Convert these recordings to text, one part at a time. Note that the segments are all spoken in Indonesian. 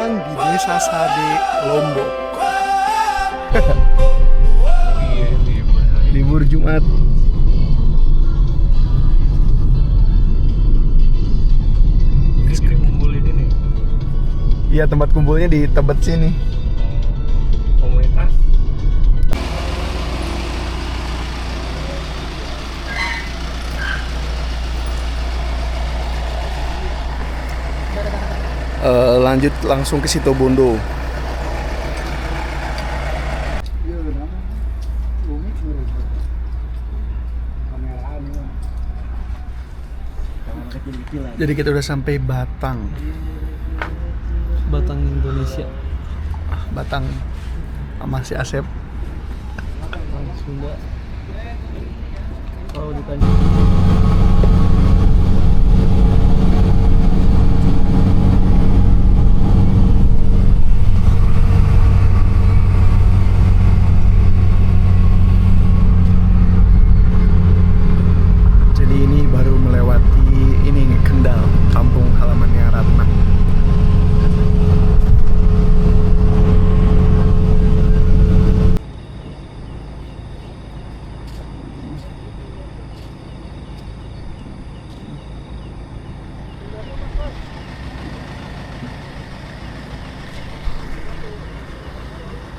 datang di Desa Sade, Lombok. Libur Jumat. Ini ngumpul di sini. Iya, tempat kumpulnya di Tebet sini. Komunitas. Lanjut langsung ke Situbondo. Jadi kita udah sampai Batang. Batang Indonesia. Batang sama si Asep. Batang Sunda. Kalau ditanya. Jadi ini baru melewati ini Kendal, kampung halamannya Ratna.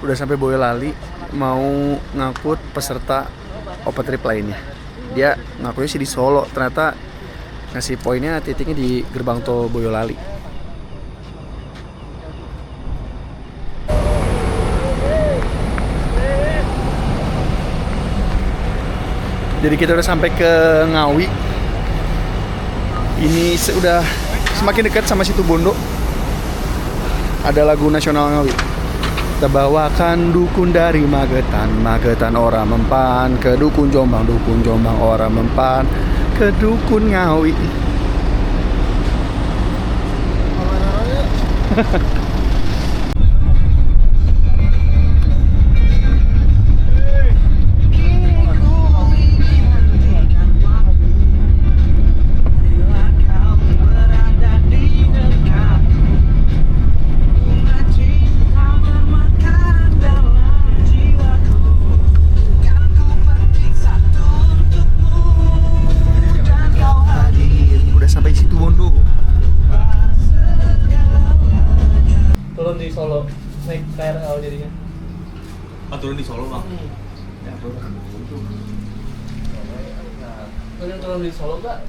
Udah sampai Boyolali, mau ngangkut peserta open trip lainnya. Dia ngakunya sih di Solo, ternyata ngasih poinnya titiknya di gerbang tol Boyolali. Jadi kita udah sampai ke Ngawi. Ini sudah semakin dekat sama Situbondo. Ada lagu nasional Ngawi. Kita bawakan dukun dari Magetan, Magetan ora mempan, ke dukun Jombang ora mempan, ke dukun Ngawi. Turun di Solo, naik KRL jadinya. Turun di Solo bang. Ya, turun di Solo gak?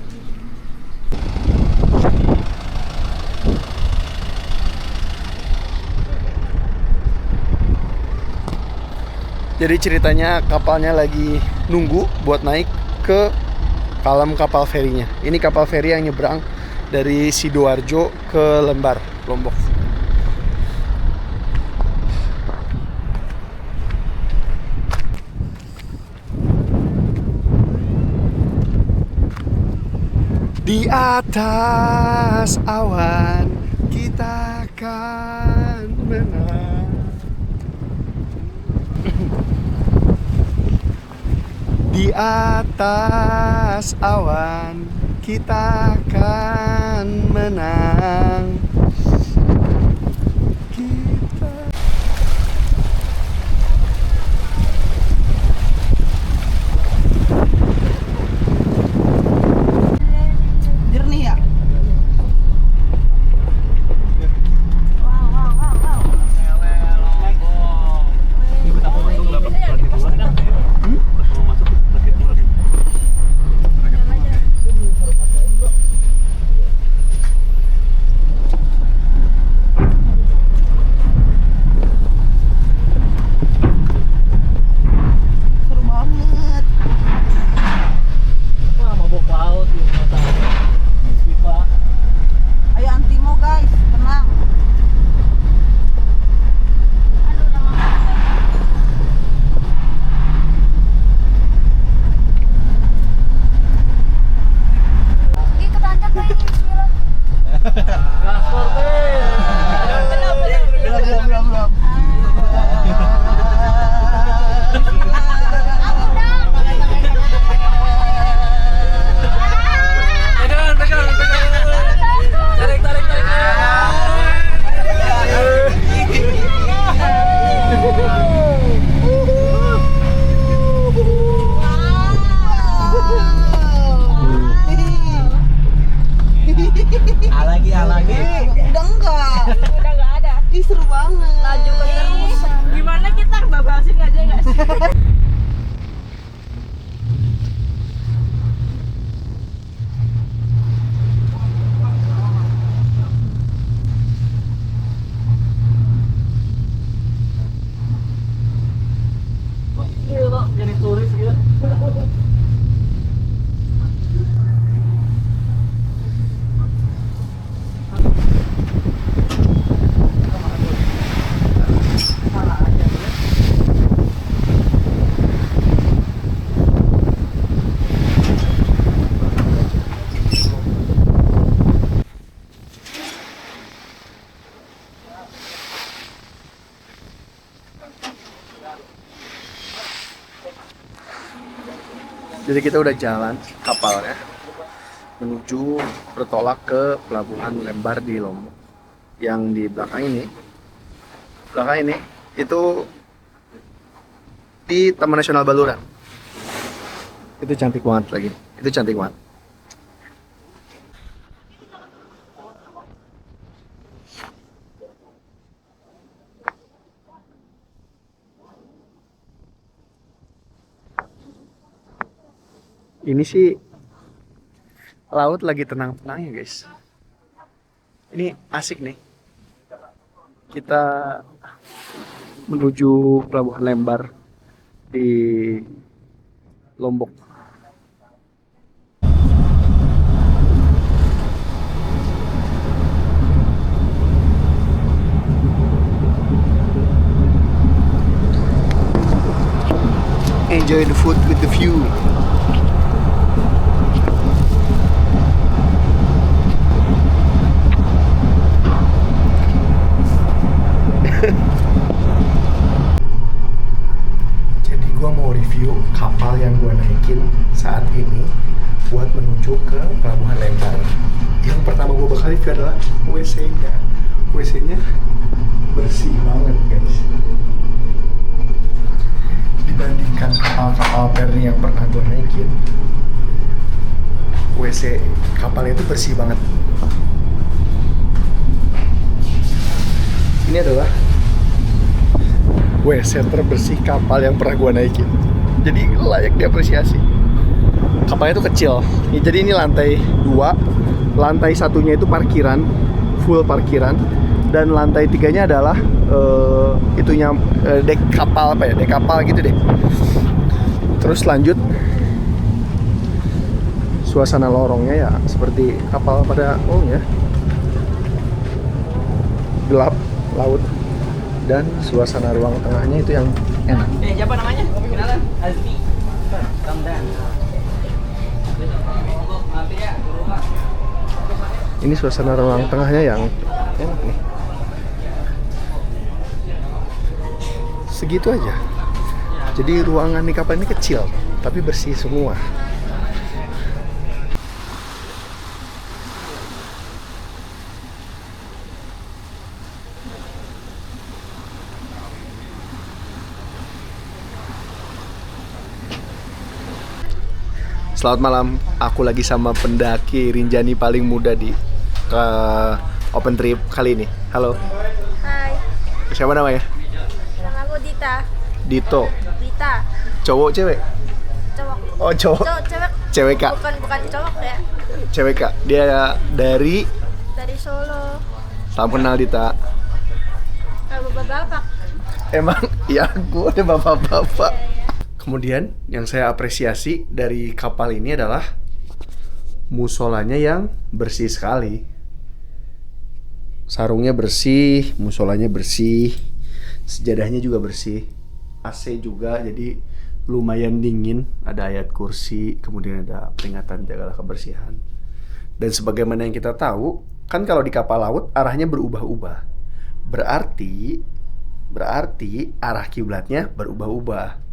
Jadi ceritanya kapalnya lagi nunggu buat naik ke kalam kapal ferinya. Ini kapal feri yang nyebrang dari Sidoarjo ke Lembar, Lombok. Di atas awan kita akan menang. Di atas awan kita akan menang. Jernih ya? Ih seru banget. Laju ke terusan. Gimana kita babasin aja nggak sih? Gila, jadi turis gitu. Jadi kita udah jalan kapalnya menuju bertolak ke Pelabuhan Lembar di Lombok. Yang di belakang ini itu di Taman Nasional Baluran. Itu cantik banget lagi. Itu cantik banget. Ini sih laut lagi tenang-tenangnya guys. Ini asik nih. Kita menuju Pelabuhan Lembar di Lombok. Enjoy the food with the view. Jadi gua mau review kapal yang gua naikin saat ini buat menuju ke Pelabuhan Lembar. Yang pertama gua bakal review adalah WC-nya. WC-nya bersih banget guys. Dibandingkan kapal-kapal ferry yang pernah gua naikin, WC kapal itu bersih banget. Ini adalah WC terbersih kapal yang pernah gua naikin. Jadi layak diapresiasi. Kapalnya itu kecil. Jadi ini lantai 2. Lantai satunya itu parkiran, full parkiran. Dan lantai 3-nya adalah dek kapal apa ya? Dek kapal gitu deh. Terus lanjut, suasana lorongnya ya seperti kapal pada umumnya. Gelap laut. Dan suasana ruang tengahnya itu yang enak. Siapa namanya? Kenalan. Azmi. Ramdan. Ini suasana ruang tengahnya yang enak nih. Segitu aja. Jadi ruangan di kapal ini kecil, tapi bersih semua. Selamat malam, aku lagi sama pendaki Rinjani paling muda di open trip kali ini. Halo. Hai, Siapa namanya? nama aku Dita. Dito. Dita. Cowok cewek? Cowok. Oh cowok. Cewek. Cewek kak. Bukan cowok ya. Cewek kak. Dia dari. Dari Solo. Salam kenal Dita. Bapak-bapak. Emang ya aku ada bapak-bapak. Kemudian yang saya apresiasi dari kapal ini adalah musolanya yang bersih sekali. Sarungnya bersih, musolanya bersih, sejadahnya juga bersih, AC juga, jadi lumayan dingin. Ada ayat kursi, kemudian ada peringatan jagalah kebersihan. Dan sebagaimana yang kita tahu, kan kalau di kapal laut arahnya berubah-ubah. Berarti arah kiblatnya berubah-ubah.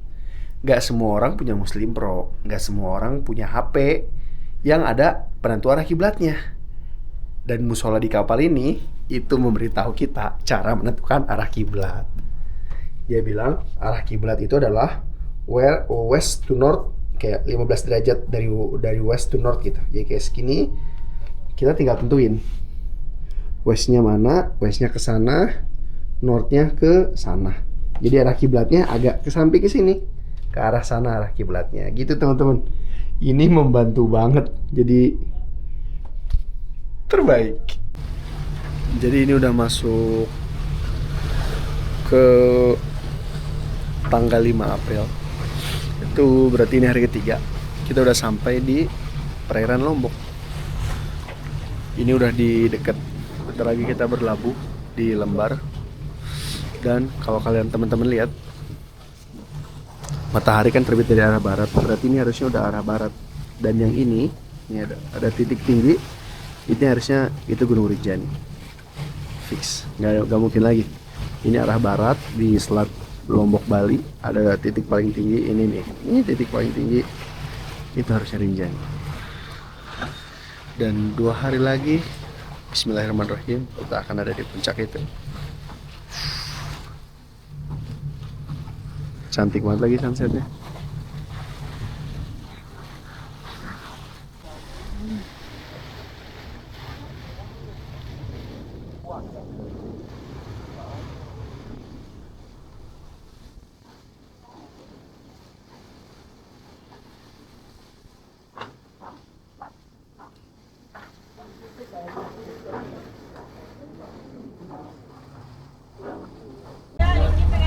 Gak semua orang punya Muslim Pro, gak semua orang punya HP yang ada penentu arah kiblatnya. Dan musola di kapal ini itu memberitahu kita cara menentukan arah kiblat. Dia bilang arah kiblat itu adalah west to north, kayak 15 derajat dari west to north gitu. Jadi kayak segini, kita tinggal tentuin westnya mana, westnya ke sana, northnya ke sana. Jadi arah kiblatnya agak ke samping ke sini, ke arah sana arah kiblatnya. Gitu teman-teman. Ini membantu banget. Jadi terbaik. Jadi ini udah masuk ke tanggal 5 April. Itu berarti ini hari ketiga. Kita udah sampai di perairan Lombok. Ini udah di dekat. Bentar lagi kita berlabuh di Lembar. Dan kalau kalian teman-teman lihat, matahari kan terbit dari arah barat. Berarti ini harusnya udah arah barat. Dan yang ini ada titik tinggi. Ini harusnya itu Gunung Rinjani. Fix, nggak mungkin lagi. Ini arah barat di Selat Lombok Bali. Ada titik paling tinggi. Ini titik paling tinggi. Itu harusnya Rinjani. Dan 2 hari lagi, bismillahirrahmanirrahim, kita akan ada di puncak itu. Cantik banget lagi sunsetnya.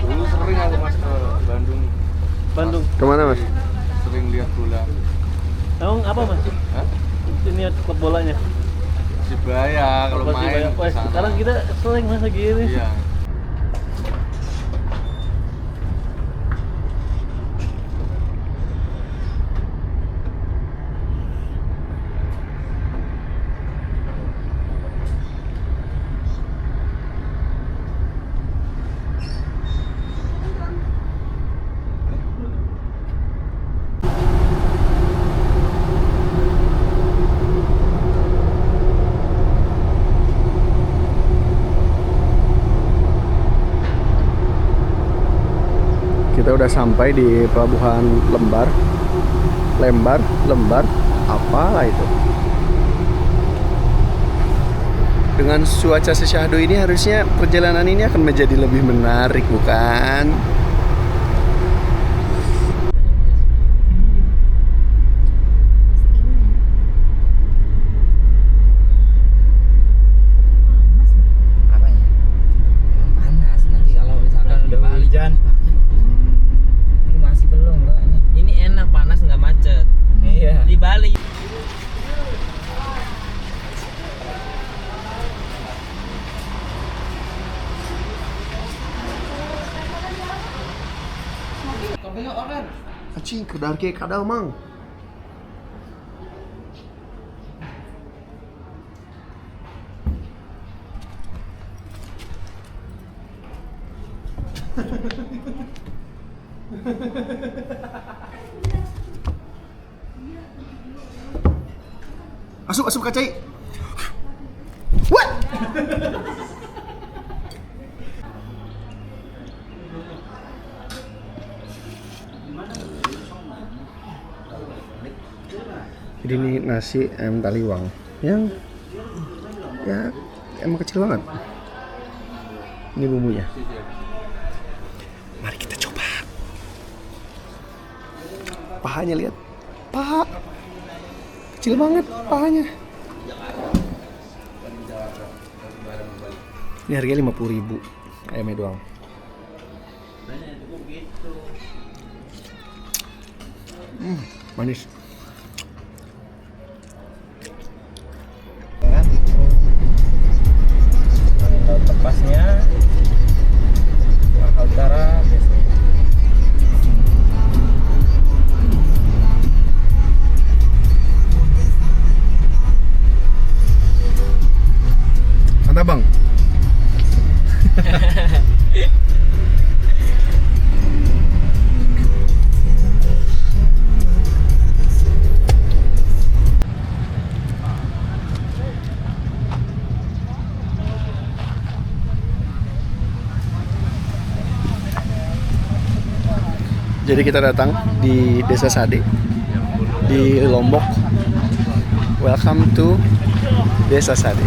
Dulu sering aku mas ke Bandung. Bandung. Kemana mas? Sering lihat bola. Emang apa mas? Hah? Ini klub bolanya. Persibaya kalau main. Wah, kesana. sekarang kita sering mas lagi ini. Iya. Kita udah sampai di pelabuhan Lembar, apalah itu. Dengan cuaca sesyahdu ini harusnya perjalanan ini akan menjadi lebih menarik, bukan? Apanya? Panas nanti kalau misalkan udah hujan. Ini masih belum kok ini. Ini enak panas nggak macet. Iya. Di Bali. Acing kedar ke kadal mang. Asup kacai. What? Jadi ini nasi ayam taliwang yang ya emang kecil banget. Ini bumbunya. Mari kita coba. Pahanya lihat, paha kecil banget pahanya. Ini harganya 50.000 ayamnya doang. Manis. Laut tepasnya Mahal Utara biasanya. Mantap bang. Jadi kita datang di Desa Sade di Lombok. Welcome to Desa Sade.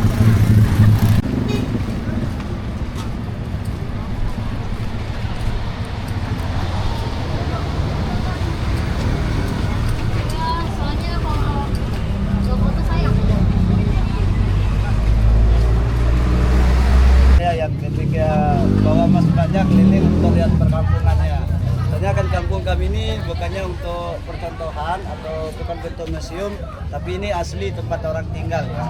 atau museum, tapi ini asli tempat orang tinggal ya.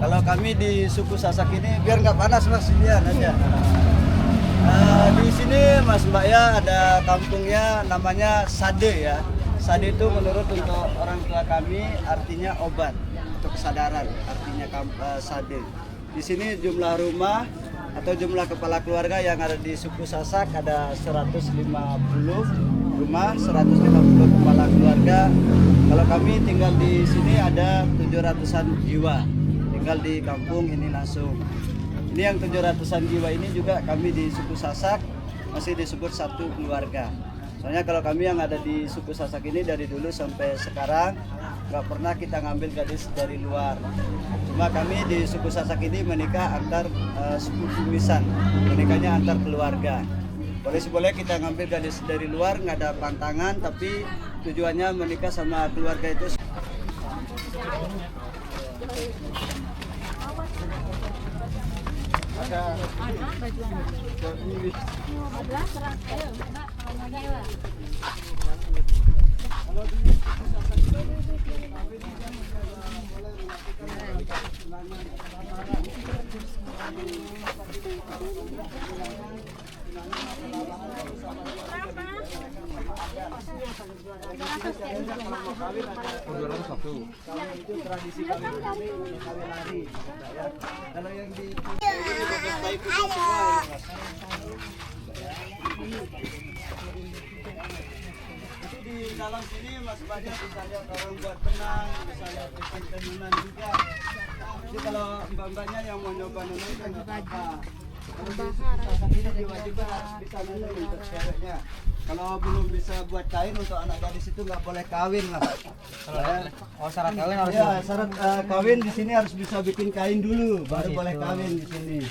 Kalau kami di suku Sasak ini biar nggak panas mas, sinian aja. Di sini Mas Mbak ya ada kampungnya namanya Sade ya. Sade itu menurut untuk orang tua kami artinya obat untuk kesadaran, artinya Sade. Di sini jumlah rumah atau jumlah kepala keluarga yang ada di suku Sasak ada 150 rumah, 150 kepala keluarga. Kalau kami tinggal di sini ada 700-an jiwa tinggal di kampung ini langsung. Ini yang 700-an jiwa ini juga kami di suku Sasak masih disebut satu keluarga. Soalnya kalau kami yang ada di suku Sasak ini dari dulu sampai sekarang nggak pernah kita ngambil gadis dari luar. Cuma kami di suku Sasak ini menikah antar suku kumisan, menikahnya antar keluarga. Boleh kita ngambil gadis dari luar, nggak ada pantangan, tapi tujuannya menikah sama keluarga itu. Itu tradisi kami kawin lari. Kalau yang di di dalam sini Mas banyak bisa lihat orang buat benang, bisa lihat ikan tenunan juga. Jadi kalau mbak-mbaknya yang mau nyoba nenun kan apa? Kalau ini diwajibkan harus bisa nenun untuk ceweknya. Kalau belum bisa buat kain untuk anak gadis itu nggak boleh kawin lah. Syarat kawin harus Ya, syarat kawin di sini harus bisa bikin kain dulu, baru boleh kawin di sini.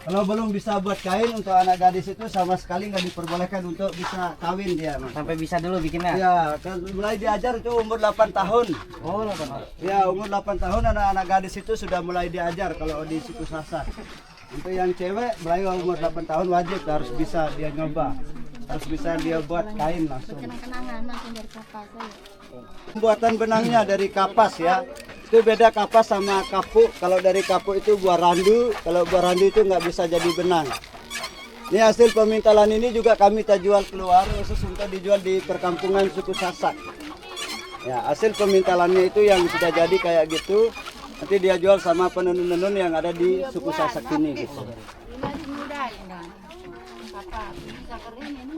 Kalau belum bisa buat kain untuk anak gadis itu sama sekali nggak diperbolehkan untuk bisa kawin dia. Mas. sampai bisa dulu bikinnya. Ya, kan mulai diajar itu umur 8 tahun. Oh, 8 tahun. Ya, umur 8 tahun anak-anak gadis itu sudah mulai diajar kalau di suku Sasak. Untuk yang cewek mulai umur 8 tahun wajib harus bisa dia nyoba. Harus bisa dia buat kain langsung. Kenang-kenangan langsung dari kapas ya. Pembuatan benangnya dari kapas ya. Itu beda kapas sama kapuk. Kalau dari kapuk itu buah randu, kalau buah randu itu nggak bisa jadi benang. Ini hasil pemintalan ini juga kami tak jual keluar, khusus untuk dijual di perkampungan suku Sasak. Ya, hasil pemintalannya itu yang sudah jadi kayak gitu, nanti dia jual sama penenun-penenun yang ada di suku Sasak ini gitu. Masih muda ya. Kakak bisa kering ini.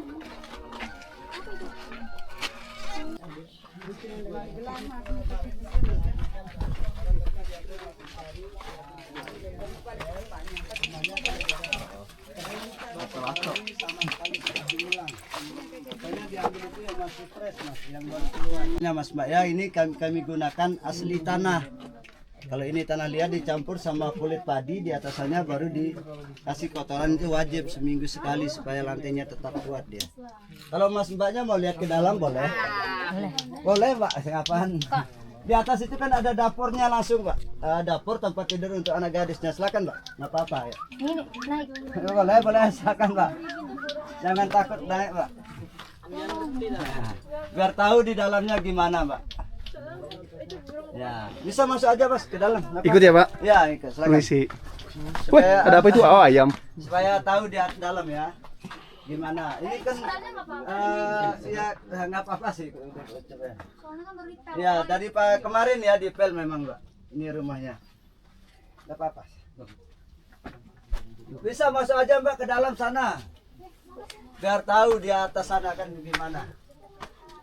Ya Mas Mbak ya, ini kami gunakan asli tanah. Kalau ini tanah liat dicampur sama kulit padi di atasannya baru dikasih kotoran, itu wajib seminggu sekali supaya lantainya tetap kuat dia. Kalau Mas Mbaknya mau lihat ke dalam boleh? Boleh Pak, apaan? Di atas itu kan ada dapurnya langsung Pak. Dapur tempat tidur untuk anak gadisnya, silakan Pak. Nggak apa-apa ya. Ini naik. Boleh silakan Pak. Jangan takut naik Pak. Nah, biar tahu di dalamnya gimana Pak. Ya, bisa masuk aja Mas ke dalam. Ikut ya Pak. Ya, ikut. Silakan. Permisi. Wih, ada apa itu? Oh, ayam. Supaya tahu di dalam ya. Gimana? Ini kan ya nggak apa-apa sih. Ya, dari kemarin ya dipel memang Mbak. Ini rumahnya. Nggak apa-apa. Bisa masuk aja Mbak ke dalam sana. Biar tahu di atas sana kan gimana.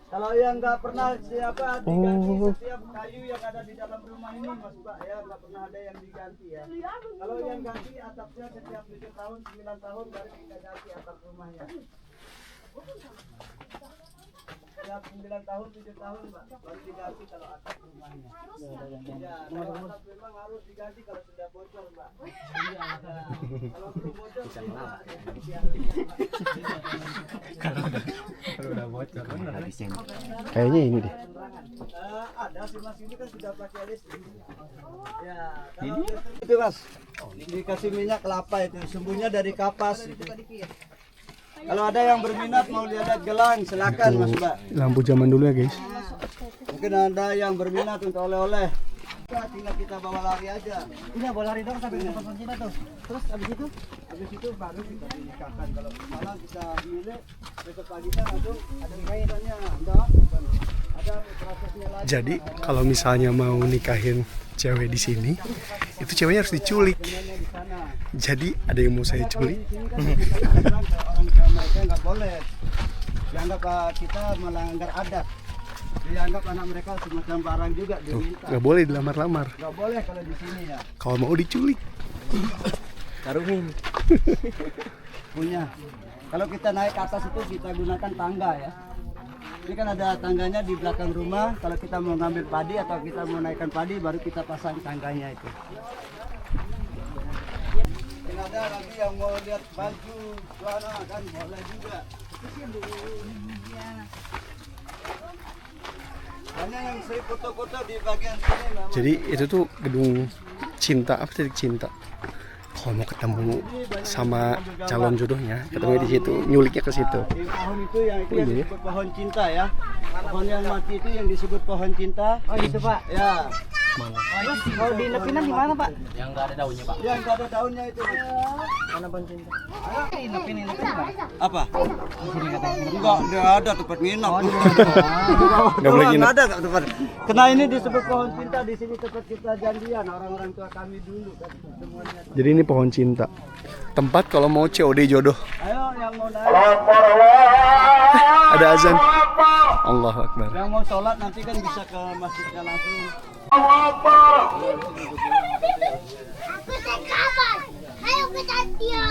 Kalau yang nggak pernah siapa diganti setiap kayu yang ada di dalam rumah ini Mas Mbak ya, nggak pernah ada yang diganti ya. Kalau yang ganti atapnya setiap 7 tahun 9 tahun baru kita ganti atap rumahnya. Setiap 9 tahun 7 tahun Mbak baru diganti kalau atap rumahnya. Ya, kalau atap memang harus diganti kalau sudah bocor Mbak. Kalau belum bocor Kalau udah bocor bener. Kayaknya ini deh. Ada sih Mas, ini kan sudah pakai listrik. Ya, kalau itu Mas, dikasih minyak kelapa itu, sumbunya dari kapas itu. Kalau ada yang berminat mau lihat gelang, silakan Mas Mbak. Lampu zaman dulu ya guys. Mungkin ada yang berminat untuk oleh-oleh. Tinggal kita bawa lari aja. Udah bawa lari dong sampai ke tempat kita tuh. Terus abis itu baru kita dinikahkan. Kalau malam kita milih, besok paginya langsung ada kaitannya. Enggak, ada prosesnya lagi. Jadi kalau misalnya mau nikahin cewek di sini, itu ceweknya harus diculik. Jadi ada yang mau saya culik. Orang mereka nggak boleh. Dianggap kita melanggar adat. Dianggap anak mereka semacam barang juga diminta. Nggak boleh dilamar-lamar. Nggak boleh kalau di sini ya. Kalau mau diculik. taruhin. Punya. Kalau kita naik ke atas itu kita gunakan tangga ya. Ini kan ada tangganya di belakang rumah. Kalau kita mau ngambil padi atau kita mau naikkan padi, baru kita pasang tangganya itu. Dan ada lagi yang mau lihat baju celana kan boleh juga. Hanya yang saya foto-foto di bagian sini memang. Jadi itu tuh gedung cinta, apa titik cinta. Kalau mau ketemu sama calon jodohnya, ketemu di situ, nyuliknya ke situ. Di pohon itu yang Oh, iya. disebut pohon cinta ya. Pohon yang mati itu yang disebut pohon cinta. Oh itu Pak. Ya. Terus kalau dinepinan di mana Pak? Yang nggak ada daunnya pak. Yang nggak ada daunnya itu. Mana pohon cinta? Inepin Pak. Apa? Sini katanya. Enggak ada tempat nginap. Nggak boleh nginep. Nggak ada tempat. Karena ini disebut pohon cinta, di sini tempat kita janjian orang-orang tua kami dulu kan semuanya. Jadi ini pohon cinta. Tempat kalau mau COD jodoh. Ayo yang mau naik, Ada azan. Allahu Akbar. yang mau sholat nanti kan bisa ke masjidnya langsung. Ayo kita dia.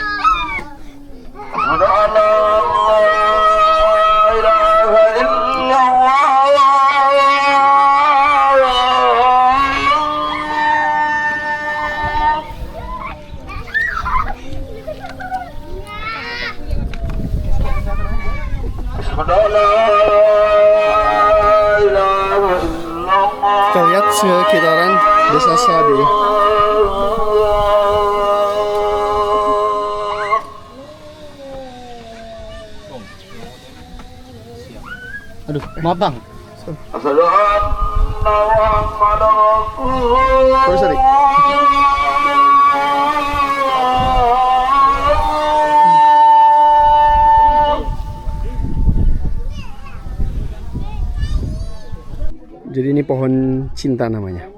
Kita lihat sekitaran Desa Sade. Aduh, maaf Bang. Oh, sorry. Jadi ini pohon cinta namanya.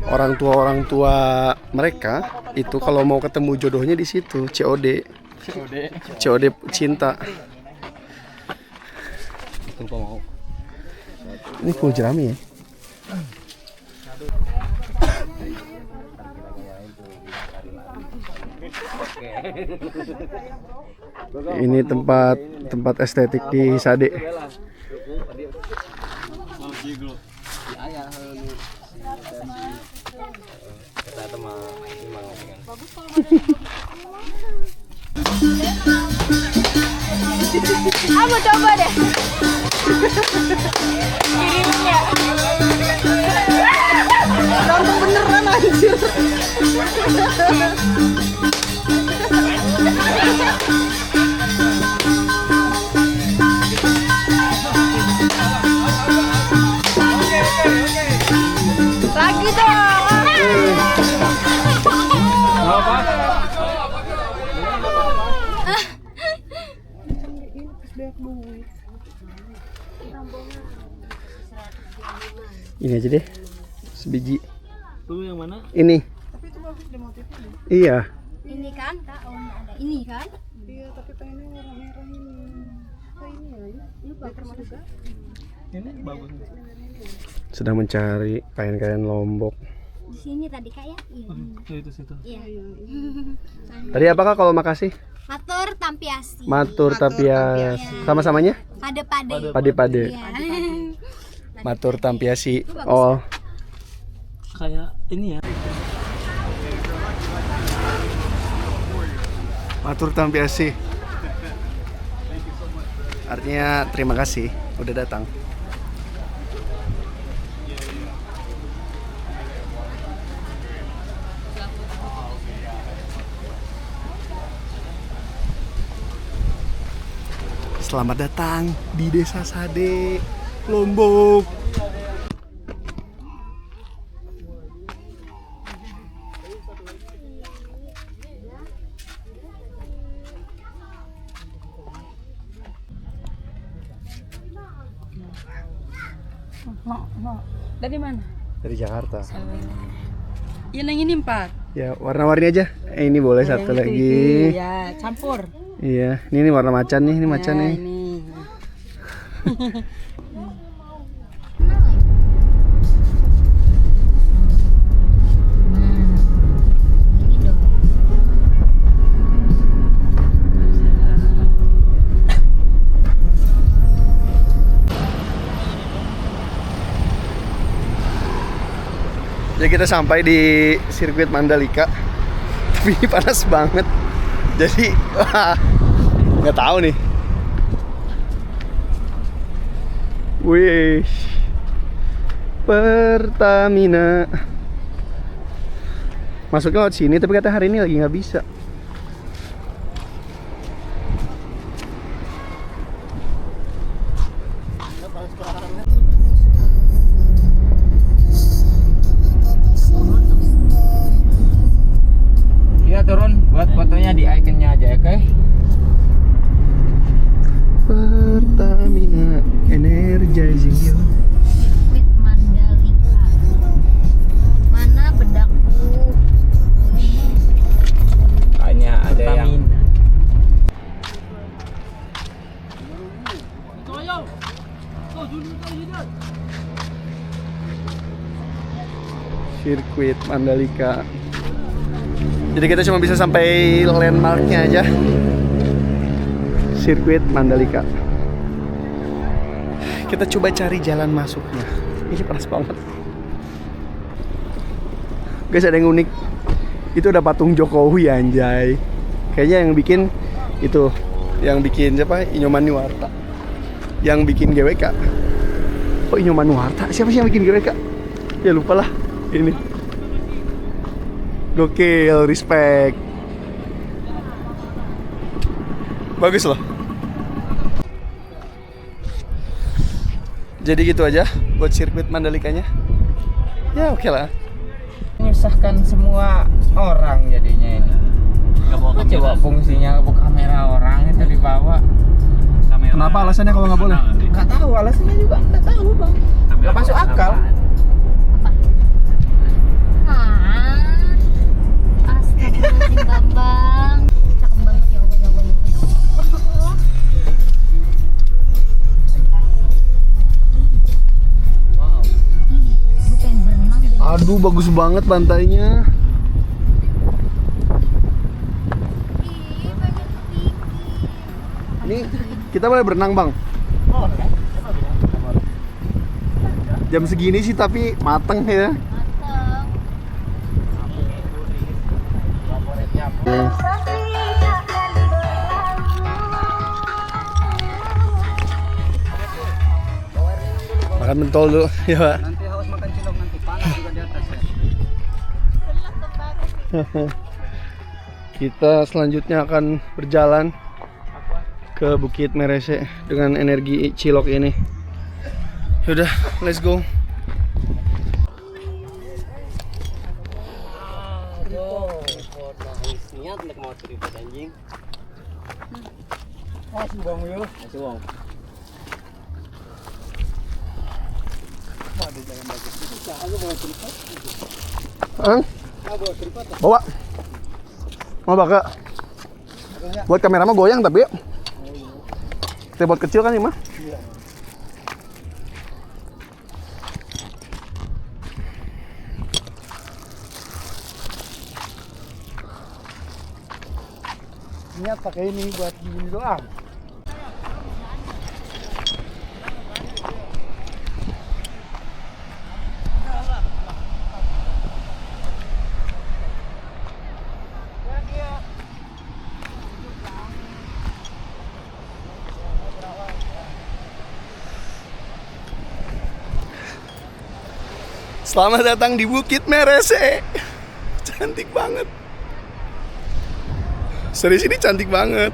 Orang tua mereka itu kalau mau ketemu jodohnya di situ, COD. COD cinta. Mau. Ini full jerami ya. Ini tempat estetik di Sade. Aku coba deh. Kirimnya. Langsung beneran anjir. Lagi dong. Ini aja deh. Sebiji. Lu yang mana? Ini. Iya. Ini kan, Kak, ada ini kan? Ini bagus. Sedang mencari kain-kain Lombok. Di sini tadi Kak ya? Iya. Itu situ. Iya. Tadi apakah kalau makasih? Matur tampiasi. Matur tapias. Sama-samanya? Pade-pade. Pade-pade. Iya. Matur tampiasi. Oh. Kayak ini ya. Matur tampiasi. Artinya terima kasih udah datang. Selamat datang di Desa Sade, Lombok. Dari mana? Dari Jakarta. Iya, yang ini 4. Ya, warna-warni aja. Ini boleh satu lagi. Ya, campur. Iya, ini warna macan nih, ini macan nih. Ini. Jadi kita sampai di sirkuit Mandalika. Tapi ini panas banget. Jadi nggak tahu nih. Wih, Pertamina. Masuknya lewat sini, tapi kata hari ini lagi nggak bisa. Iya turun, buat fotonya di ikonnya aja ya, oke? Pertamina Energizing you. Sirkuit Mandalika. Mana bedakku? Hanya ada yang Sirkuit Mandalika. Jadi kita cuma bisa sampai landmarknya aja. Sirkuit Mandalika. Kita coba cari jalan masuknya. Ini panas banget. Guys, ada yang unik. Itu ada patung Jokowi, anjay. Kayaknya yang bikin itu, yang bikin siapa? Inyoman Nuwarta. Yang bikin GWK. Oh, Inyoman Nuwarta. Siapa sih yang bikin GWK? Ya lupa lah. Ini. Gokil, respect. Bagus loh. Jadi gitu aja buat sirkuit Mandalikanya. Ya oke lah. menyusahkan semua orang jadinya ini. Coba fungsinya bawa kamera orang itu dibawa. Kenapa alasannya kalau nggak boleh? Nggak tahu alasannya juga, nggak tahu bang. Nggak masuk akal. Astagfirullahaladzim Bambang. Cakep banget ya Allah, ya Allah, ya Allah. Gue pengen berenang jadi. Aduh, bagus banget pantainya. Ih, pengen kepikir. Ini kita boleh berenang, Bang? Jam segini sih tapi mateng ya. Mateng. Makan mentol dulu, ya Pak. Nanti haus makan cilok, nanti panas juga di atas ya. Kita selanjutnya akan berjalan ke Bukit Merese dengan energi cilok ini. Yaudah, let's go. Niat nek mau tripod anjing. Masih bang yo. Masih bang. Hah? Bawa. Mau bakal. Buat kamera mah goyang tapi ya. Tripod kecil kan ini mah. Niat pakai ini buat gini doang. Selamat datang di Bukit Merese. Cantik banget. Dari sini cantik banget.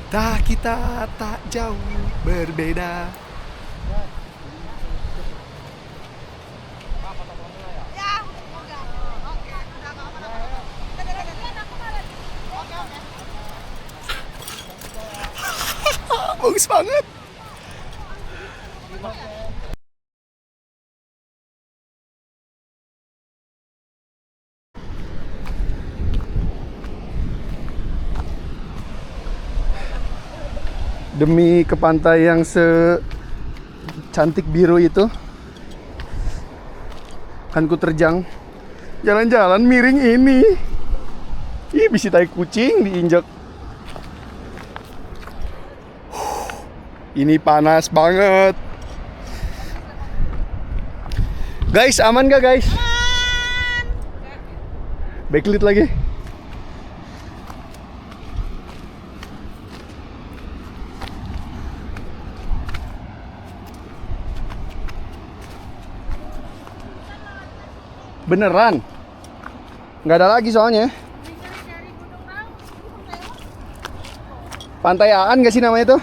Kita tak jauh berbeda. Bagus banget. Demi ke pantai yang secantik biru itu, kan ku terjang jalan-jalan miring ini. Ih, bisa tai kucing diinjak. Ini panas banget. Guys, aman gak guys? Backlit lagi. Beneran? Nggak ada lagi soalnya. Pantai Aan nggak sih namanya tuh?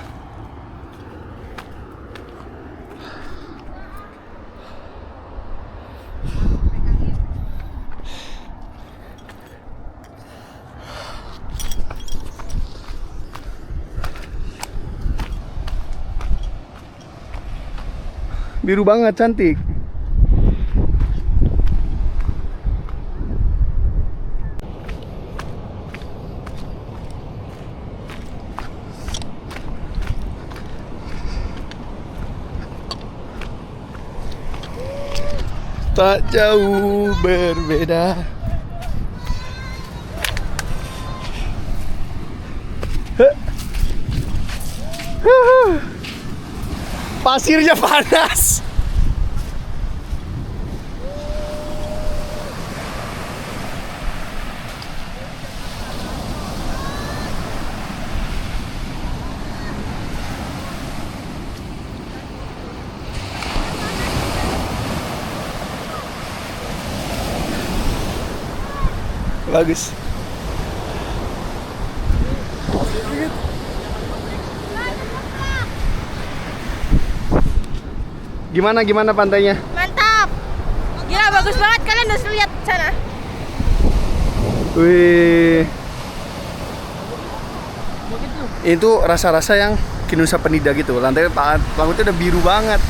Biru banget, cantik. Tak jauh berbeda. Pasirnya panas. Bagus. Gimana pantainya? Mantap. Gila bagus banget, kalian harus lihat sana. Wih. Itu rasa-rasa yang Kinusa Penida gitu. Lantai langitnya udah biru banget.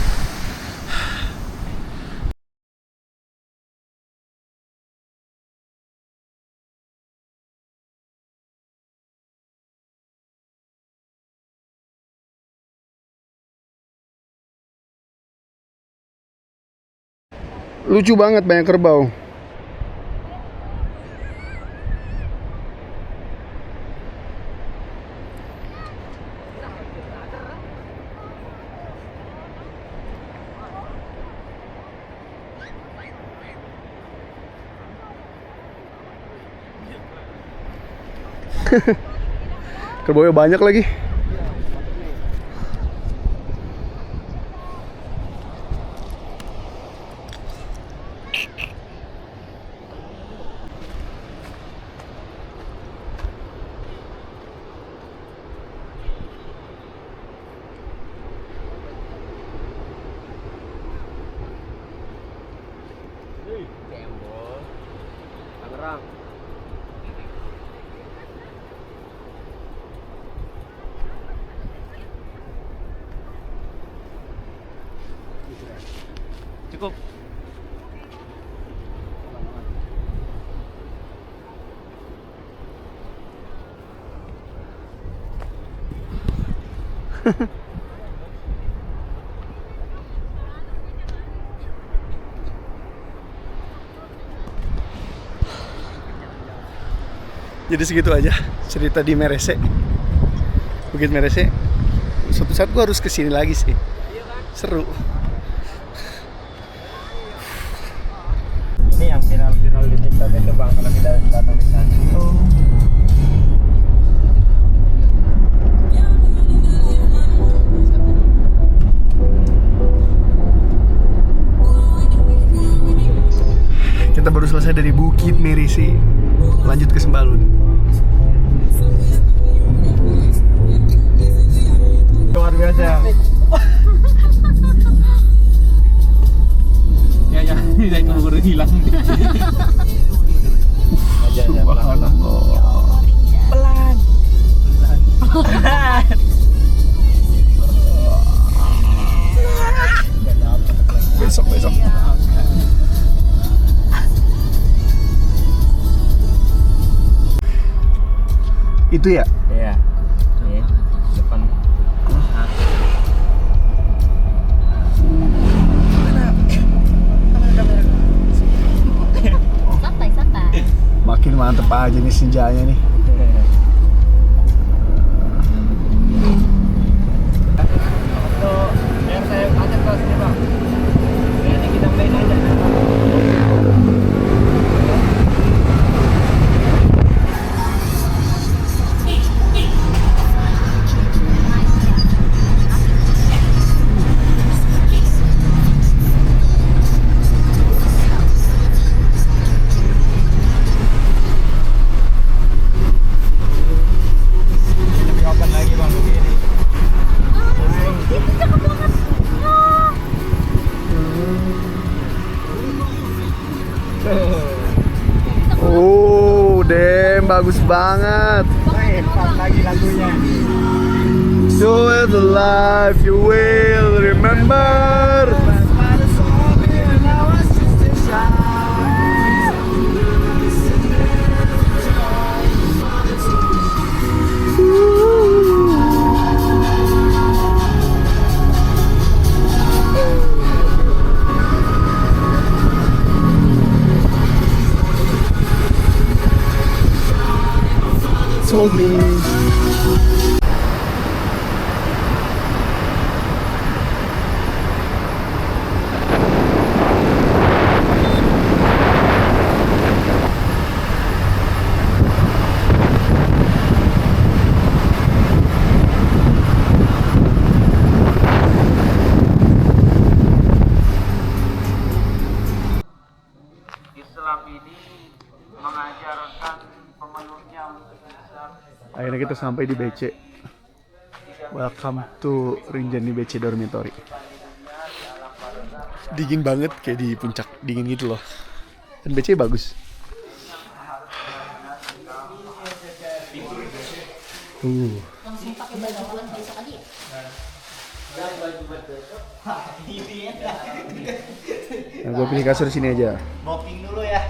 Lucu banget, banyak kerbau. Kerbaunya banyak lagi. Tangerang. Cukup. Jadi segitu aja cerita di Merese, Bukit Merese. Suatu saat gua harus kesini lagi sih, seru. Ini yang viral di TikTok itu bang, kalau kita datang di sana. Kita baru selesai dari Bukit Merese, lanjut ke Sembalun. biasa. Ya, saya keburu hilang. Subhanallah. Pelan. Besok. Itu ya? Iya. Iya. Depan. Santai. Makin mantep aja nih senjanya nih. Tuh, biar saya macet ke sini bang. Nanti kita main aja. Lebih open lagi bang begini. Oh, damn, bagus banget. Pas lagi lagunya. So it's a life you will remember. Told me. Islam ini mengajarkan pemeluknya untuk bisa Akhirnya kita sampai di BC. Welcome to Rinjani BC Dormitory. Dingin banget kayak di puncak, dingin gitu loh. Dan BC bagus. Langsung pakai baju buat besok aja ya? Nah, gue pilih kasur sini aja. booking dulu ya.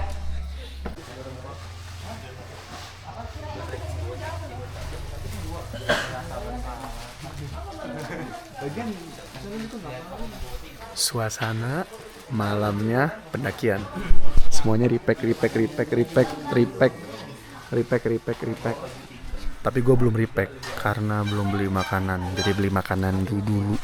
Suasana malamnya pendakian. Semuanya repack. Tapi gue belum repack karena belum beli makanan. Jadi beli makanan dulu.